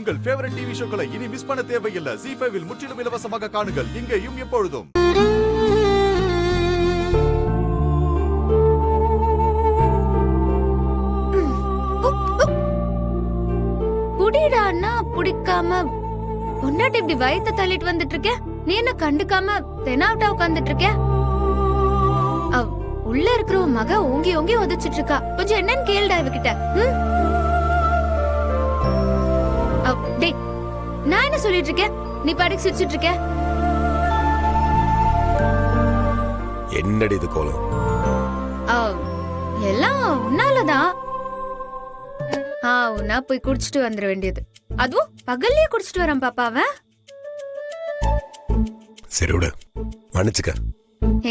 உங்கள் favourite TV ஷோக்களை இனி miss பண்ண தேவையில்லை. ZEE5 இல் முற்றிலும் இலவசமாக காணுங்கள், இங்கேயும் எப்பொழுதும். புடிடான்னா புடிக்காம பொண்டாட்டி இப்படி வயித்தை தள்ளிட்டு வந்துட்டு இருக்க. நீ என்ன கண்டுக்காம தெனாவட்டா உட்கார்ந்துட்டு இருக்க? உள்ள இருக்கிற மக ஓங்கி ஓங்கி உதச்சிட்டு இருக்கா. கொஞ்சம் என்னன்னு கேளுடா இவகிட்ட. டேய், நான் என்ன சொல்லிட்டு இருக்கேன், நீ பாட்டுக்கு சிரிச்சிட்டு இருக்க. என்னடி இது கோலம்? எல்லாம் உன்னாலதான். உன்னா போய் குடிச்சிட்டு வந்துட வேண்டியது. அதுவும் பகல்லையே குடிச்சிட்டு வரான் பாப்பா அவன். சரி விடு, மன்னிச்சுக்க.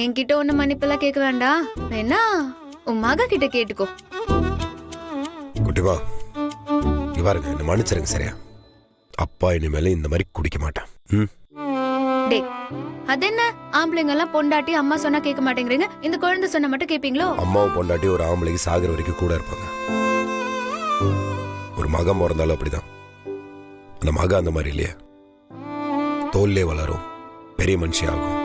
என்கிட்ட ஒண்ணு மன்னிப்பெல்லாம் கேட்க வேண்டாம். வேணா உன் மக கிட்ட கேட்டுக்கோ. குட்டிமா, இங்க பாருங்க, என்ன மன்னிச்சிருங்க சரியா? அப்பா இனிமேல இந்த மாதிரி குடிக்க மாட்டேன். டேய், அதென்ன ஆம்பளைங்க எல்லாம் பொண்டாட்டி அம்மா சொன்னா கேட்க மாட்டேங்கிறீங்க, இந்த குழந்தை சொன்னா மட்டும் கேப்பீங்களோ? அம்மாவும் பொண்டாட்டி ஒரு ஆம்பளைக்கு சாகுற வரைக்கும் கூட இருப்பாங்க. ஒரு மகன் பிறந்தாலும் அப்படிதான். அந்த மக அந்த மாதிரி இல்லையா, தோல்லே வளரும், பெரிய மனுஷி ஆகும்,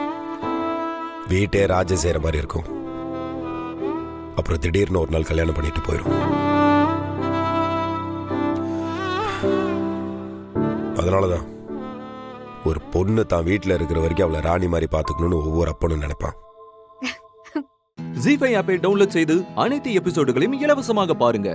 வீட்டே ராஜ்யம் செய்யற மாதிரி இருக்கும். அப்புறம் திடீர்னு ஒரு நாள் கல்யாணம் பண்ணிட்டு போயிடும். அதனாலதான் ஒரு பொண்ணு தான் வீட்டுல இருக்கிற வரைக்கும் அவளை ராணி மாதிரி பாத்துக்கணும்னு ஒவ்வொரு அப்பனும் நினைப்பான். ZEE5 ஆப்பை டவுன்லோட் செய்து அனைத்து எபிசோடுகளையும் இலவசமாக பாருங்க.